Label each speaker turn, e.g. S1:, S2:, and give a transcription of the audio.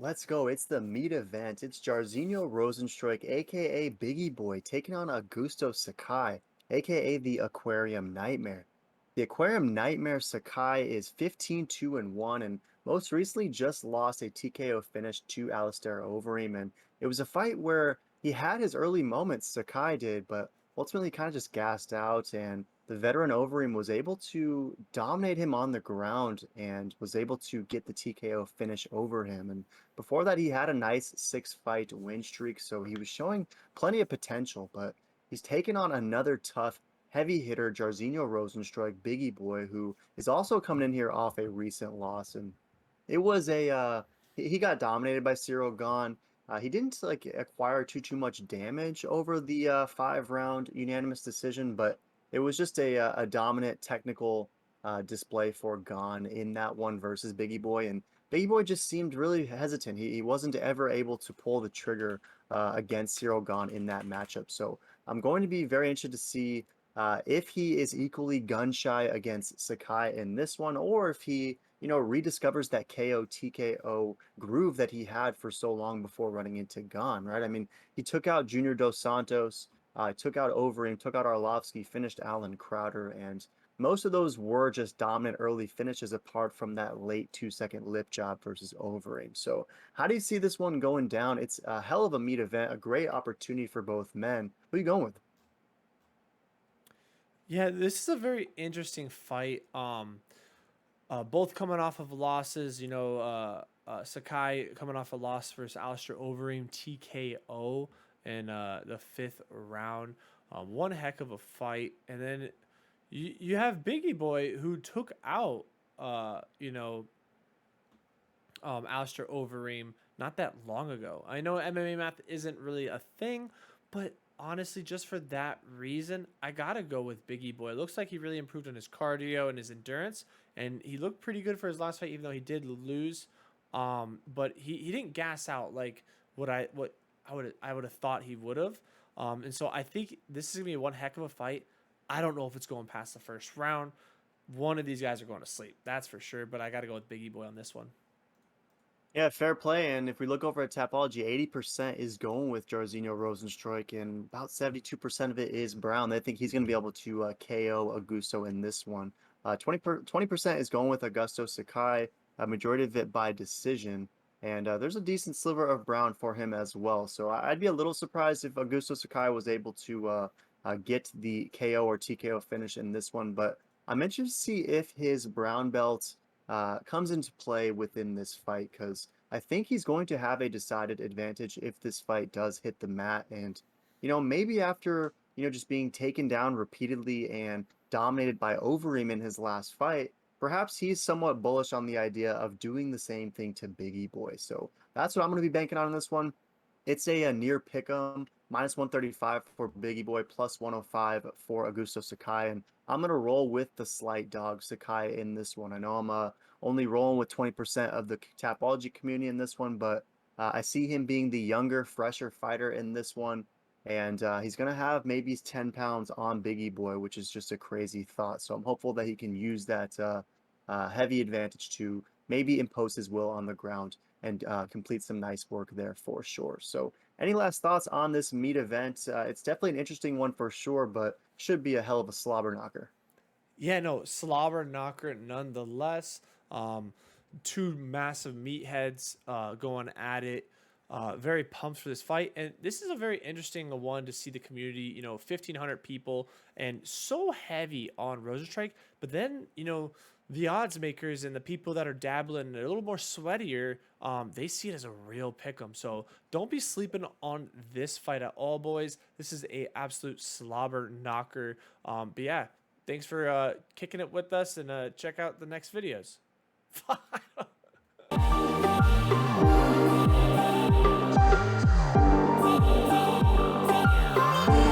S1: Let's go. It's the meat event. It's Jairzinho Rozenstruik, aka Biggie Boy, taking on Augusto Sakai, aka the Aquarium Nightmare. The Aquarium Nightmare Sakai is 15-2-1 and most recently just lost a TKO finish to Alistair Overeem. And it was a fight where he had his early moments, Sakai did, but ultimately kind of just gassed out. And the veteran Overeem was able to dominate him on the ground and was able to get the TKO finish over him. And before that, he had a nice six-fight win streak, so he was showing plenty of potential, but he's taken on another tough heavy hitter, Jairzinho Rozenstruik, Biggie Boy, who is also coming in here off a recent loss. And it was he got dominated by Cyril Gahn. He didn't like acquire too much damage over the 5-round unanimous decision, but it was just a dominant technical display for Gahn in that one versus Biggie Boy. And Biggie Boy just seemed really hesitant. He wasn't ever able to pull the trigger against Cyril Gahn in that matchup. So I'm going to be very interested to see if he is equally gun shy against Sakai in this one, or if he, rediscovers that KO TKO groove that he had for so long before running into Gahn, right? I mean, he took out Junior Dos Santos, took out Overeem, took out Arlovsky, finished Alan Crowder, and most of those were just dominant early finishes apart from that late 2-second lip job versus Overeem. So how do you see this one going down? It's a hell of a meat event, a great opportunity for both men. Who are you going with?
S2: Yeah, this is a very interesting fight. Both coming off of losses. Sakai coming off a loss versus Alistair Overeem TKO in the fifth round. One heck of a fight, and then you have Biggie Boy who took out Alistair Overeem not that long ago. I know MMA math isn't really a thing, but honestly, just for that reason, I gotta go with Biggie Boy. It looks like he really improved on his cardio and his endurance, and he looked pretty good for his last fight, even though he did lose. But he didn't gas out like what I would have thought he would have. And so I think this is gonna be one heck of a fight. I don't know if it's going past the first round. One of these guys are going to sleep, that's for sure. But I got to go with Biggie Boy on this one.
S1: Yeah, fair play. And if we look over at Tapology, 80% is going with Jairzinho Rozenstruik, and about 72% of it is Brown. They think he's going to be able to KO Augusto in this one. 20% is going with Augusto Sakai, a majority of it by decision. And there's a decent sliver of Brown for him as well. So I'd be a little surprised if Augusto Sakai was able to get the KO or TKO finish in this one. But I'm interested to see if his brown belt comes into play within this fight because I think he's going to have a decided advantage if this fight does hit the mat. And, maybe after, just being taken down repeatedly and dominated by Overeem in his last fight, perhaps he's somewhat bullish on the idea of doing the same thing to Biggie Boy. So that's what I'm going to be banking on in this one. It's a near pick 'em, -135 for Biggie Boy, +105 for Augusto Sakai. And I'm going to roll with the slight dog Sakai in this one. I know I'm only rolling with 20% of the Tapology community in this one, but I see him being the younger, fresher fighter in this one. And he's going to have maybe 10 pounds on Biggie Boy, which is just a crazy thought. So I'm hopeful that he can use that heavy advantage to maybe impose his will on the ground and complete some nice work there for sure. So, any last thoughts on this meat event? It's definitely an interesting one for sure, but should be a hell of a slobber knocker.
S2: Yeah, no, slobber knocker nonetheless. Two massive meatheads going at it. Very pumped for this fight, and this is a very interesting one to see the community. 1,500 people, and so heavy on Rosenstrike. But then the odds makers and the people that are dabbling a little more sweatier, they see it as a real pick 'em. So don't be sleeping on this fight at all, boys. This is a absolute slobber knocker. But yeah, thanks for kicking it with us, and check out the next videos.